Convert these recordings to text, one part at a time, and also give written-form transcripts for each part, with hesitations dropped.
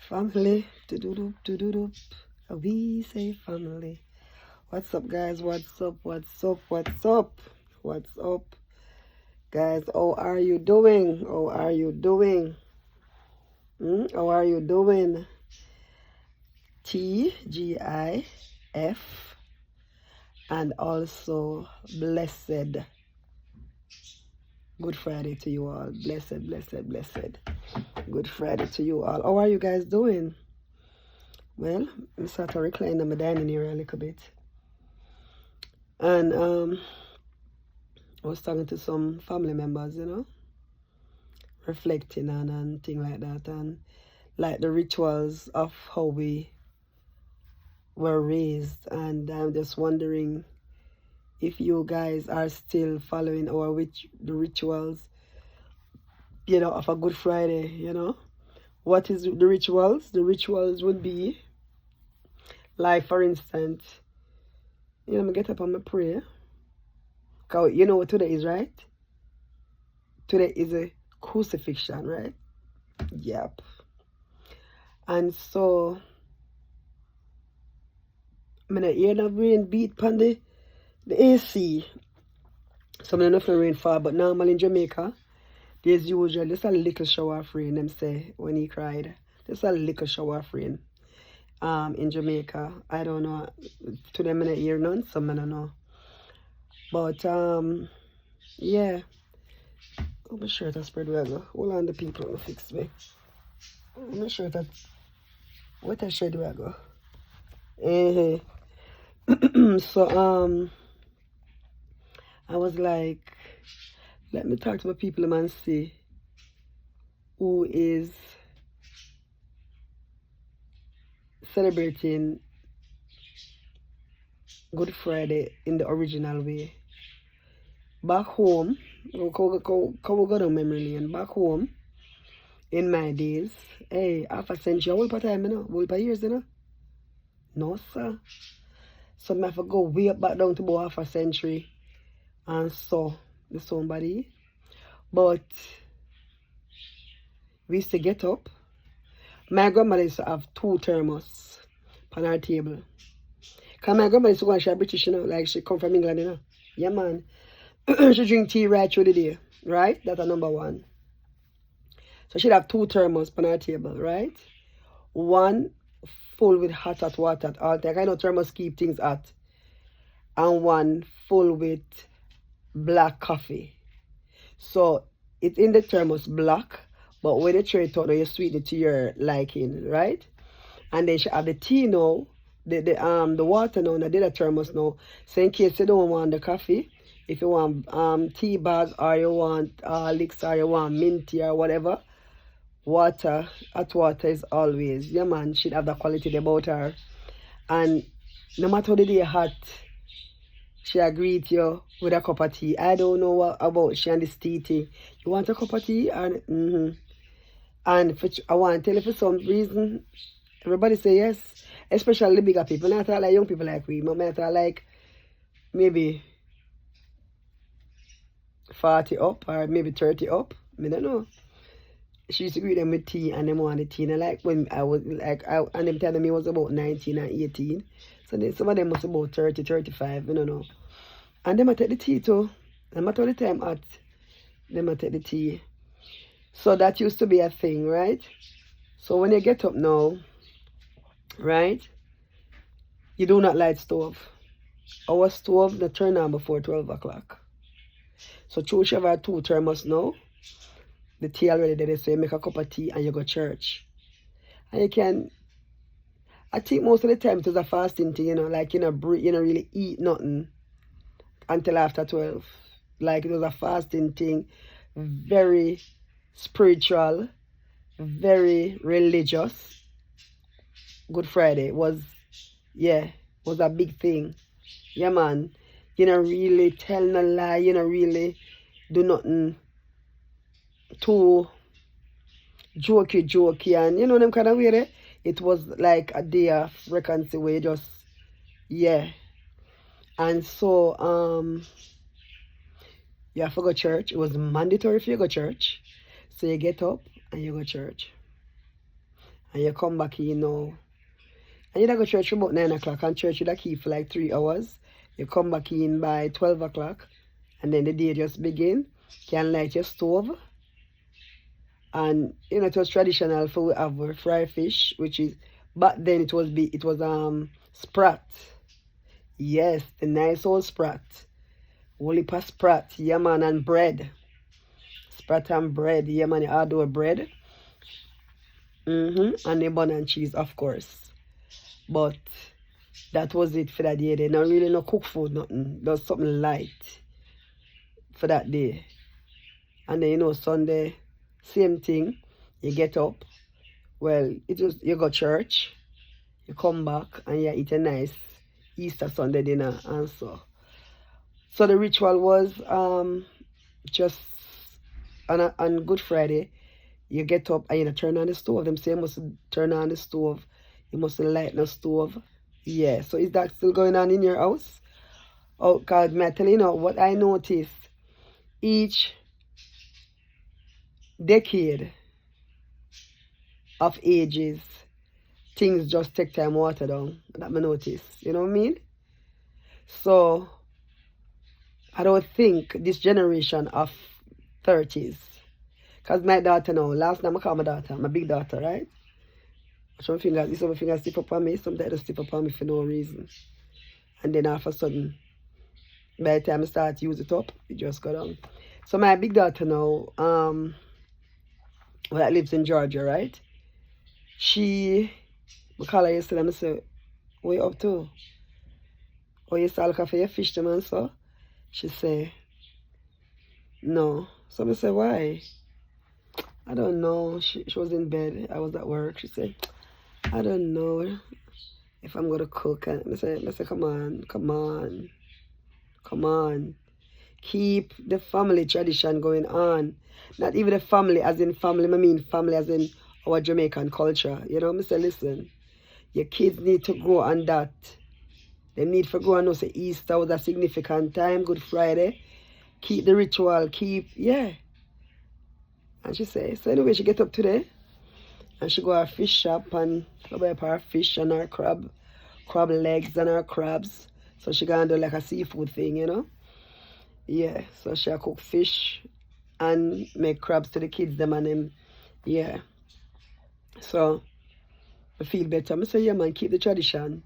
Family, do-do-do. We say family. What's up, guys? What's up? What's up? What's up? What's up, guys? How are you doing? How are you doing? How are you doing? TGIF and also blessed Good Friday to you all. Blessed Good Friday to you all. How are you guys doing? Well, I start to recline on my dining area a little bit. And I was talking to some family members, reflecting on and things like that, and like the rituals of how we were raised. And I'm just wondering if you guys are still following the rituals, of a Good Friday, What is the rituals? The rituals would be, like, for instance, I get up and I pray. Cause you know what today is, right? Today is a crucifixion, right? Yep. And so, I'm gonna hear the rain beat upon the AC. So I'm not rain fall, but normally in Jamaica, there's usually just a little shower of rain, them say, when he cried. Just a little shower of rain. In Jamaica. I don't know. Today I'm gonna hear none, so I don't know. But yeah. Oh, my shirt has spread well. Hold on, the people will fix me. My shirt has what I shed where I go. So I was like, let me talk to my people and see who is celebrating Good Friday in the original way. Back home, we go down memory lane. Back home, in my days, hey, half a century, whole per time, whole per years, No, sir. So I have to go way up back down to about half a century and so the somebody. But we used to get up. My grandmother used to have 2 thermos on her table. Because my grandmother used to go and she's British, like she come from England, Yeah, man. She drink tea right through the day, right? That's a number one. So she'd have 2 thermos on her table, right? One full with hot water at all time. I know thermos keep things hot. And one full with black coffee. So it's in the thermos black, but when you tray it out, you sweeten it to your liking, right? And then she have the tea now, the water now, and the thermos now. So in case you don't want the coffee, if you want tea bag or you want licks or you want minty or whatever, hot water is always, yeah man, she'd have the quality about her. And no matter how the day hot, she agreed you with a cup of tea. I don't know what about she and this tea. You want a cup of tea? And I want to tell you, for some reason, everybody say yes. Especially the bigger people. Not like young people like we. Not like maybe 40 up or maybe 30 up. I don't know. She used to greet them with tea and them want the tea. And like when I was like, and them telling me I was about 19 and 18. So some of them was about 30, 35, I don't know. And them I take the tea too. No matter the time at, them I take the tea. So that used to be a thing, right? So when you get up now, right, you do not light stove. Our stove not turn on before 12 o'clock. So choose your 2 thermos now. The tea already there, so you make a cup of tea and you go to church. And you can, I think most of the time it was a fasting thing, like you don't really eat nothing until after 12. Like it was a fasting thing, very spiritual, very religious. Good Friday was a big thing. Yeah, man. You don't really tell no lie, you don't really do nothing too jokey, and them kind of way there. It was like a day of reconciliation, And so you have to go to church. It was mandatory for you to go to church. So you get up and you go to church. and you come back in now. And you don't go to church about 9 o'clock, and church you da keep for like 3 hours. You come back in by 12 o'clock, and then the day just begin. You can light your stove. And you know, it was traditional for we have fried fish, which is back then it was sprat. Yes, the nice old sprat. Holy pa sprat, yeah man, and bread. Sprat and bread, yeah man, outdoor bread. And the bun and cheese, of course. But that was it for that day. They not really no cook food, nothing. Just something light for that day. And then you know, Sunday, same thing. You get up. Well, you go church, you come back and you eat a nice Easter Sunday dinner and so. So the ritual was just on Good Friday, you get up and you turn on the stove. Them say you must turn on the stove. You must light the stove. Yeah. So is that still going on in your house? Oh, God, may I tell you now what I noticed. Each decade of ages, things just take time to water down. That I notice. You know what I mean? So I don't think this generation of 30s, because my daughter now, last time I call my daughter, my big daughter, right? Some fingers, some fingers stiff up on me, sometimes they stiff up on me for no reason. And then all of a sudden, by the time I start to use it up, it just go down. So my big daughter now, that lives in Georgia, right? We call her yesterday and I say, what you up to? Oh, you start looking for your fish, the man, so? She say, no. So I say, why? I don't know. She was in bed. I was at work. She said, I don't know if I'm going to cook. And I say, come on. Keep the family tradition going on. Not even the family as in family, I mean family as in our Jamaican culture. You know, I say, listen, your kids need to grow on that. They need to grow and know say Easter was a significant time, Good Friday. Keep the ritual, yeah. And she say, so anyway, she get up today and she go to her fish shop and go buy her fish and her crab legs and her crabs. So she gonna do like a seafood thing, you know? Yeah, so she cook fish and make crabs to the kids, them and them. Yeah. So I feel better. I say, yeah man, keep the tradition.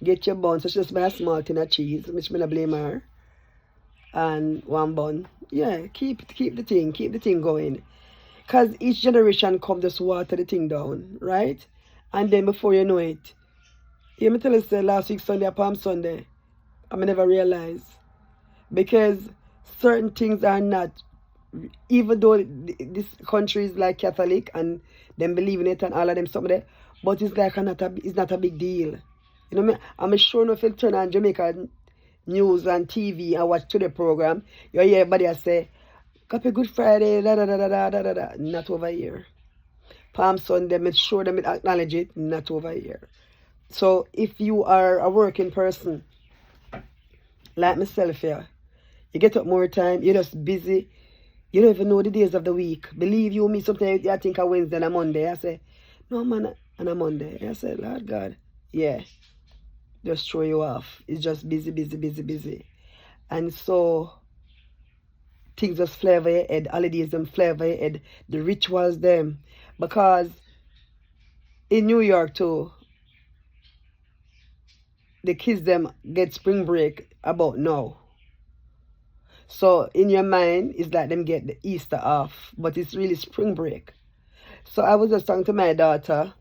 Get your bun. So she just buy a small tin of cheese, which me not blame her. And one bun. Yeah, keep the thing going. Because each generation come just water the thing down, right? And then before you know it, you me tell you say last week Sunday, Palm Sunday, I never realize. Because certain things are not, even though this country is like Catholic and them believe in it and all of them something there, but it's like it's not a big deal. You know what I mean? I'm sure if you turn on Jamaica news and TV and watch to the program, you hear everybody say, Happy Good Friday, da da da da da da da. Not over here. Palm Sunday, make sure them acknowledge it, not over here. So if you are a working person, like myself here, you get up more time, you're just busy, you don't even know the days of the week. Believe you me, sometimes I think a Wednesday and a Monday. I say, no man, and a Monday. I say, Lord God, yeah. Just throw you off. It's just busy. And so things just flavor your head, holidays them flavor your head, the rituals them. Because in New York too, the kids them get spring break about now. So in your mind, it's like them get the Easter off, but it's really spring break. So I was just talking to my daughter,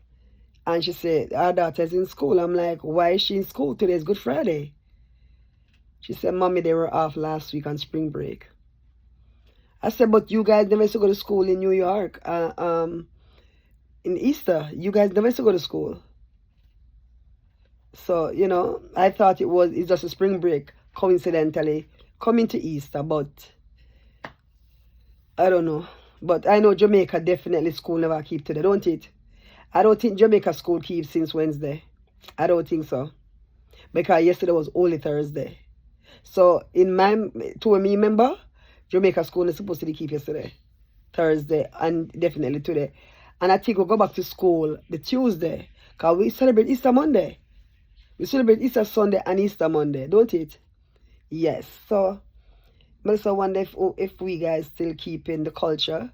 and she said, our daughter's in school. I'm like, why is she in school? Today is Good Friday. She said, Mommy, they were off last week on spring break. I said, but you guys never used to go to school in New York. In Easter, you guys never used to go to school. So, you know, I thought it's just a spring break, coincidentally, coming to Easter, but I don't know. But I know Jamaica definitely school never keep today, don't it? I don't think Jamaica school keeps since Wednesday. I don't think so. Because yesterday was only Thursday. So in my, to me remember, Jamaica school is supposed to keep yesterday, Thursday, and definitely today. And I think we'll go back to school the Tuesday. Because we celebrate Easter Monday. We celebrate Easter Sunday and Easter Monday, don't it? Yes. So, I just wonder if we guys still keeping the culture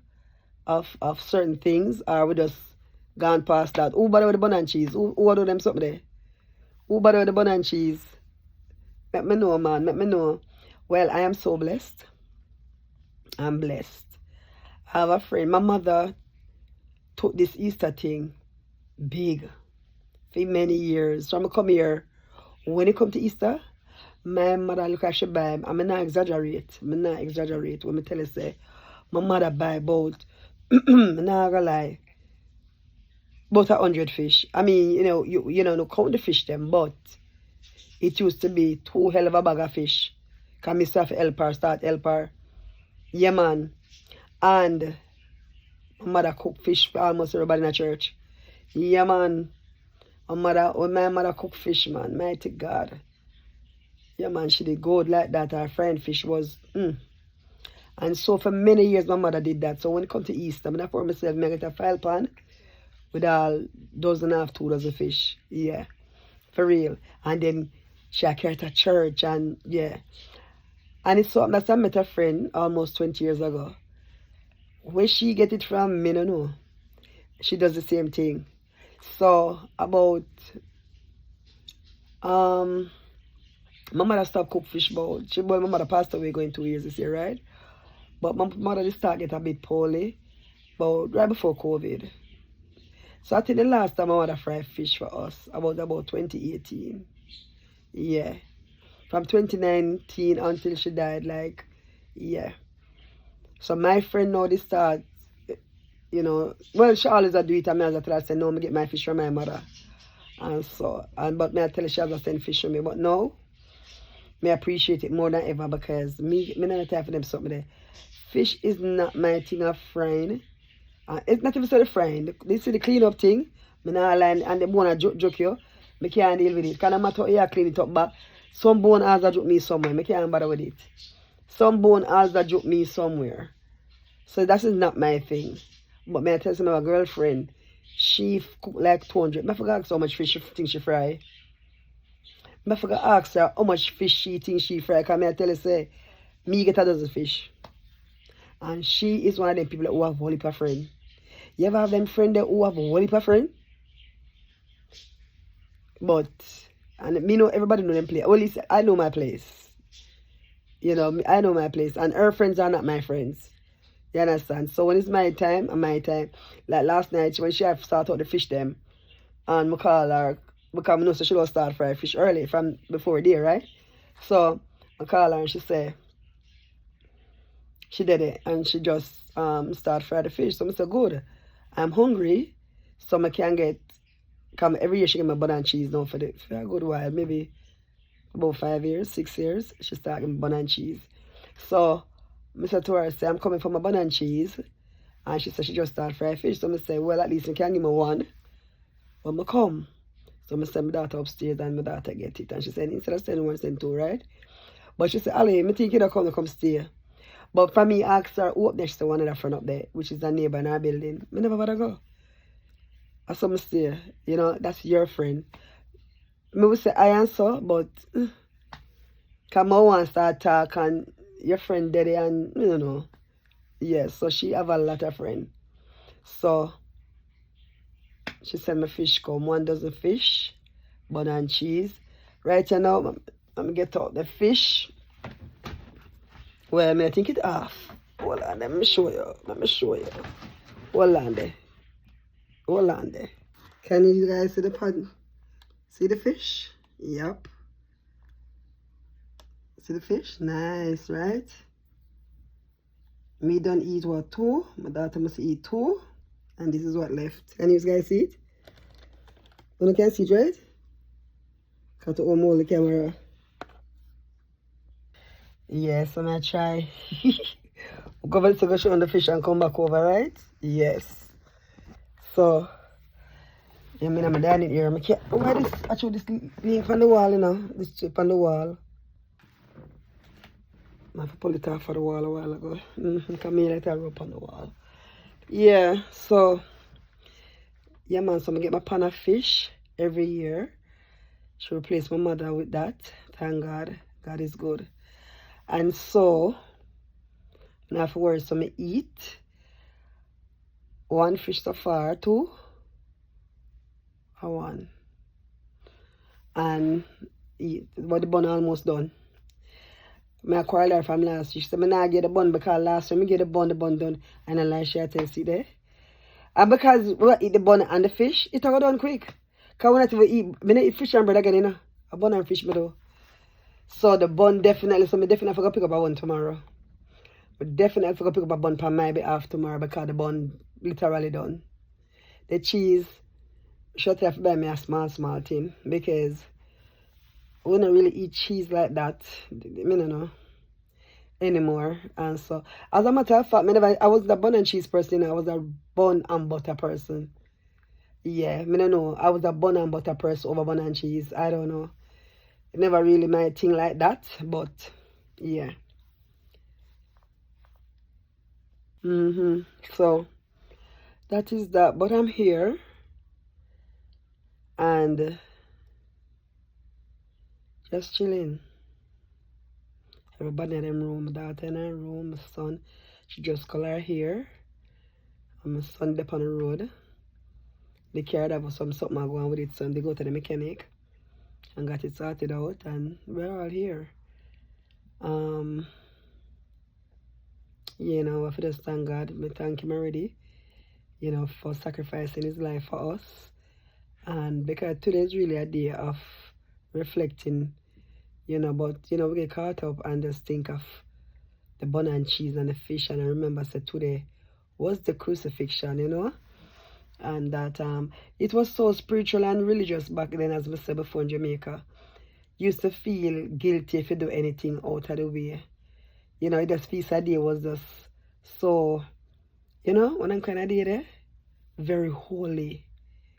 of certain things, or we just gone past that. Who bother with the bun and cheese? Who do them something there? Who bother with the bun and cheese? Let me know, man. Let me know. Well, I am so blessed. I'm blessed. I have a friend. My mother took this Easter thing big for many years. So I'm come here. When it come to Easter, my mother look at she buy. I'm not exaggerate. I'm not exaggerate. When I tell you say, my mother buy about, I'm not gonna lie, about 100 fish. I mean, you know, no count the fish them, but it used to be 2 hell of a bag of fish. Cause me start help her, start help her. Yeah, man. And my mother cook fish for almost everybody in the church. Yeah, man. When my mother cook fish, man, mighty God. Yeah, man, she did good like that. Her friend fish was, And so for many years, my mother did that. So when it comes to Easter, I for myself, I get a file pan with all dozen and a half, 2 dozen fish. Yeah, for real. And then she carried to church and yeah. And it's something that I met a friend almost 20 years ago. Where she get it from, me no know. She does the same thing. So about my mother stopped cook fish bowl. My mother passed away going 2 years this year, right? But my mother just started get a bit poorly, but right before COVID. So I think the last time my mother fried fish for us about 2018. Yeah. From 2019 until she died, like, yeah. So my friend now they start, well, she always do it, and I tell her, say, no, I get my fish from my mother. And so, but me I tell her she has to send fish from me. But now, me appreciate it more than ever because me not time for them something there. Fish is not my thing of frying. It's not even so the frying. This is the clean up thing. Me not line and the bone a joke you. Me can't deal with it. Can no matter how you clean it up back. Some bone has a joke me somewhere. Me can't bother with it. Some bone has a joke me somewhere. So that is not my thing. But me I tell you my girlfriend, she cook like 200. I forgot how much fish she thinks she fry. I forgot ask her how much fish she thinks she fry. Because I tell her say, me get a dozen fish. And she is one of them people who have a whole heap of friend. You ever have them friends who have a whole heap of friend? But, and me know everybody know them place. Only I know my place. I know my place. And her friends are not my friends. You understand? So when it's my time, and my time. Like last night, when she have start out the fish them, and I call her, because I know so she don't start fry fish early from before there, right? So I call her and she say, she did it, and she just start fry the fish. So I said, good. I'm hungry, so I can get, come every year she get my butter and cheese now for a good while, maybe about 5 years, 6 years, she start getting butter and cheese. So I said to her, I say, I'm coming for my butter and cheese. And she said she just start fry fish. So I say, well, at least you can give me one. But I come. So I send my daughter upstairs and my daughter get it. And she said, instead of sending one, send two, right? But she said, Ali, I think you don't come stay. But for me, I asked her, who up there? She said, one of the friend up there, which is a neighbor in our building. I never bother go. I saw me stay. That's your friend. I would say I answer, but come on and start talk and your friend daddy and Yes, so she have a lot of friends. So she sent me fish come, 1 dozen fish, butter and cheese. Right now, I'm get out the fish. Well, I think it off. Hold on, let me show you. Hold on there. Can you guys see the pan? See the fish? Yep. See the fish? Nice, right? Me don't eat what 2. My daughter must eat 2. And this is what left. Can you guys see it? You can see it, right? Got to hold the camera. Yes, I'm gonna try. Go back to go show on the fish and come back over, right? Yes. So, yeah, I'm dining here. Why this? Actually, this link on the wall, This chip on the wall. I have to pull it off for the wall a while ago. Come here, let it up on the wall. Yeah, so Yeah, man, so I get my pan of fish every year. She replaced my mother with that. Thank God. God is good. And so, afterwards, so I eat one fish so far, two, or one. And eat, but the bun almost done. I quarrel her from last week. She said, I not get the bun because last time I get the bun done. And I like she tell see there. And because we eat the bun and the fish, it go done quick. Because when I eat fish and bread again, you know. A bun and fish, me do. So the bun definitely, so I definitely forgot to pick up a bun tomorrow. But definitely forgot to pick up a bun for my behalf tomorrow because the bun literally done. The cheese, should have to buy me a small thing because we don't really eat cheese like that. I don't know anymore. And so, as a matter of fact, I was the bun and cheese person. I was a bun and butter person. Yeah, I don't know. I was a bun and butter person over bun and cheese. I don't know. It never really my thing like that, but yeah. So that is that. But I'm here and just chilling. Everybody in them room, my daughter in her room, my son. She just color her hair. And my son up on the road. The car that was something I go on with it, so they go to the mechanic and got it sorted out, and we're all here. You know, I just thank God. I thank him already, you know, for sacrificing his life for us. And because today is really a day of reflecting, you know, but, you know, we get caught up and just think of the bun and cheese and the fish. And I remember, said today was the crucifixion, you know. And that it was so spiritual and religious back then, as I said before, in Jamaica. Used to feel guilty if you do anything out of the way. You know, this feast of day was just so, you know, when I'm kind of day there, very holy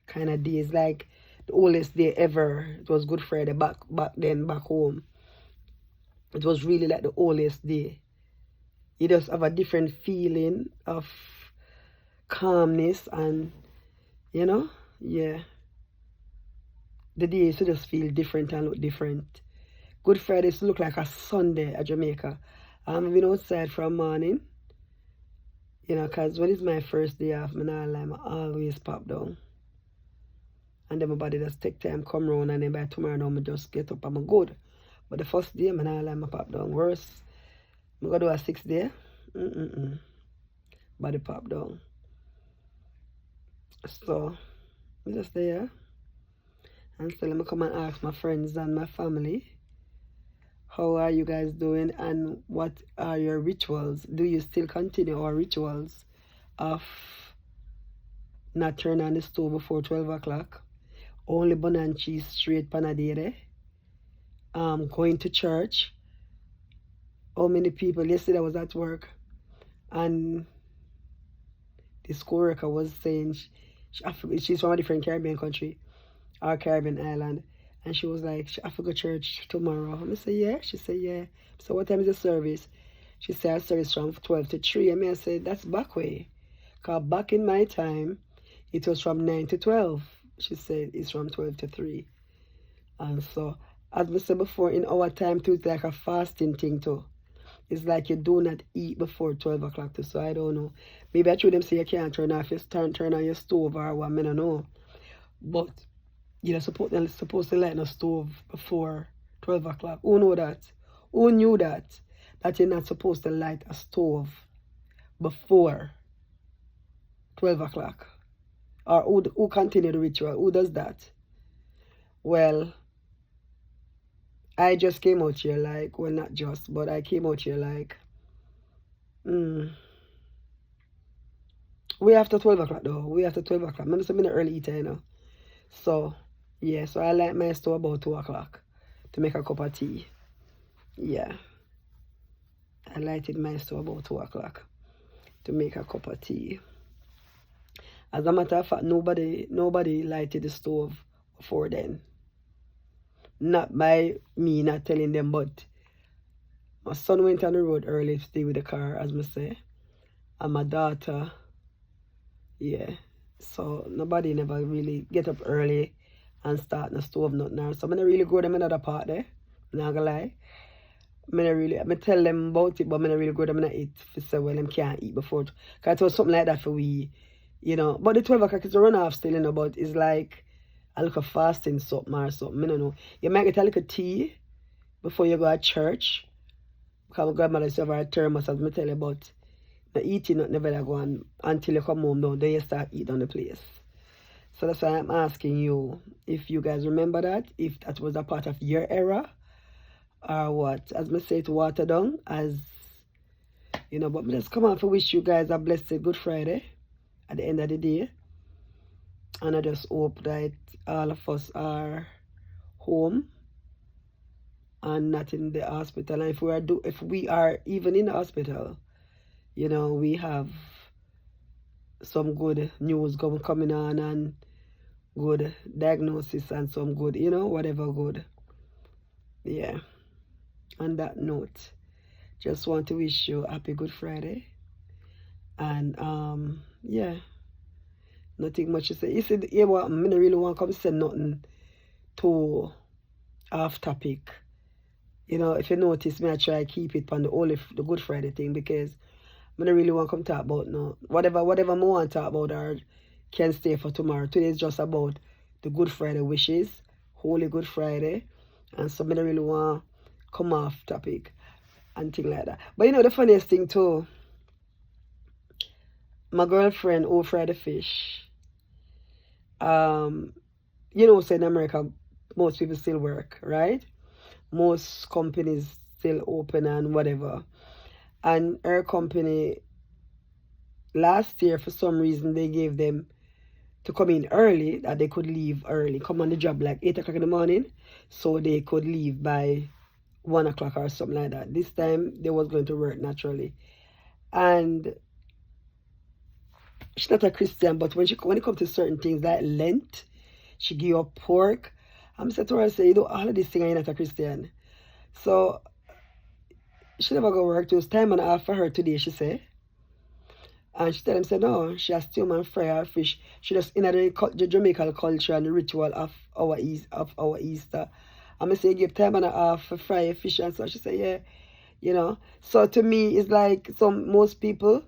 kind of day. It's like the oldest day ever. It was Good Friday back then, back home. It was really like the oldest day. You just have a different feeling of calmness and, you know, yeah. The days to just feel different and look different. Good Friday look like a Sunday at Jamaica. I've been outside from morning, you know, because when it's my first day off, I always pop down. And then my body just take time, come round, and then by tomorrow now, I just get up and I'm good. But the first day, I pop down. Worse, I'm going to do a 6th day. Body pop down. So, I'm just there. And still, I'm come and ask my friends and my family, how are you guys doing and what are your rituals? Do you still continue our rituals of not turn on the stove before 12 o'clock? Only bun and cheese straight panadere? Going to church? How many people? Yesterday I was at work and this co-worker was saying she's from a different Caribbean country, or Caribbean island. And she was like, I forgot church tomorrow. I said, yeah. She said, yeah. So what time is the service? She said, our service from 12 to 3. I said, that's back way. Because back in my time, it was from 9 to 12. She said, it's from 12 to 3. And so, as I said before, in our time too, it's like a fasting thing too. It's like you do not eat before 12 o'clock too. So I don't know. Maybe I told them say you can't turn on your stove or what, I don't know. But you're supposed to light a stove before 12 o'clock. Who know that? Who knew that? That you're not supposed to light a stove before 12 o'clock? Or who continue the ritual? Who does that? Well, I just came out here like, well, not just, but I came out here like, we after 12 o'clock though. We after 12 o'clock. I'm just an early eater, you know. So, yeah, so I light my stove about 2 o'clock to make a cup of tea. Yeah. I lighted my stove about 2 o'clock to make a cup of tea. As a matter of fact, nobody lighted the stove before then. Not by me not telling them, but my son went on the road early to stay with the car, as I say. And my daughter, yeah, So nobody never really get up early and start no stove nothing now. So I'm not really go them another part there. I'm not gonna lie. I tell them about it, but I'm not really go them not eat for say well them can't eat before. Cause it was something like that for we, you know. But the 12 o'clock is a run off still, you know, but it's like a little fasting something or something. I don't know. You might get a little tea before you go to church. Because my grandmother used to have her thermos, as I tell you about. Not eating, not never go on until you come home, then you start eating on the place. So that's why I'm asking you if you guys remember that, if that was a part of your era, or what. As I say, it's watered down, as you know, but just come on to wish you guys a blessed Good Friday at the end of the day. And I just hope that all of us are home and not in the hospital. And if we are even in the hospital, you know, we have some good news coming on and good diagnosis and some good, you know, whatever good. Yeah. On that note, just want to wish you a happy Good Friday. And yeah, nothing much to say. You see, yeah, what I don't really want to come say nothing too off topic. You know, if you notice me, I try to keep it on the Good Friday thing, because I don't really want to come talk about no whatever I want to talk about or can stay for tomorrow. Today is just about the Good Friday wishes, Holy Good Friday, and so I don't really want to come off topic and things like that. But you know the funniest thing too, my girlfriend who fried the fish, you know, say in America most people still work, right? Most companies still open and whatever. And her company last year, for some reason, they gave them to come in early, that they could leave early, come on the job like 8 o'clock in the morning, so they could leave by 1 o'clock or something like that. This time they was going to work naturally. And she's not a Christian, but when it comes to certain things like Lent, she give up pork. I'm saying to her, I say, you know, all of these things, you're not a Christian. So she never go work. It was time and a half for her today, she said. And she tell him, say, no, she has stew and fry her fish. She just in the Jamaican culture and the ritual of our Easter. And I say, give time and a half for fry a fish. And so she said, yeah, you know. So to me, it's like most people,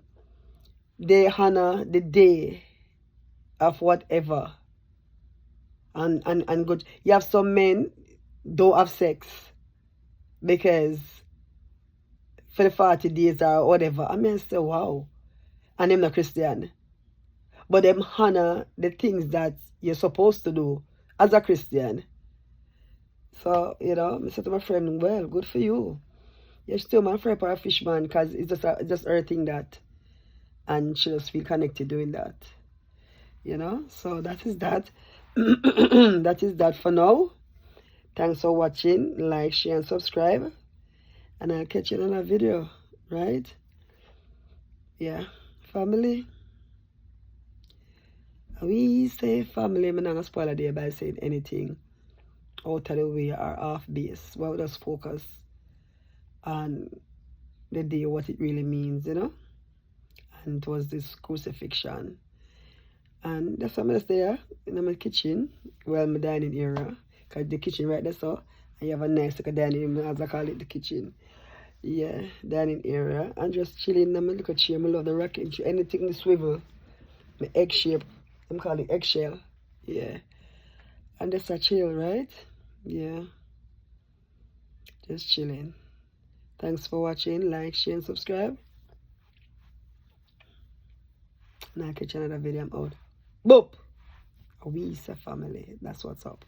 they honor the day of whatever. And good. You have some men don't have sex because for the 40 days or whatever. I mean, I say, wow. And them not Christian. But them honor the things that you're supposed to do as a Christian. So, you know, I said to my friend, well, good for you. You're still my friend for a fishman, because it's just her thing that, and she just feel connected doing that. You know, so that is that. That is that for now. Thanks for watching. Like, share, and subscribe. And I'll catch you in another video, right? Yeah, family. We say family, I'm not going to spoil a day by saying anything out of the way or off base. Well, just focus on the day, what it really means, you know? And it was this crucifixion. And that's why I'm there in my kitchen, well, my dining area. Because the kitchen right there, so, and you have a nice little dining room, as I call it, the kitchen. Yeah, dining area. And just chilling in my little chair. I love the rocking chair. Anything the swivel. My egg shape. I'm calling it eggshell. Yeah. And that's a chill, right? Yeah. Just chilling. Thanks for watching. Like, share, and subscribe. And I'll catch you another video. I'm out. Boop! We is a family. That's what's up.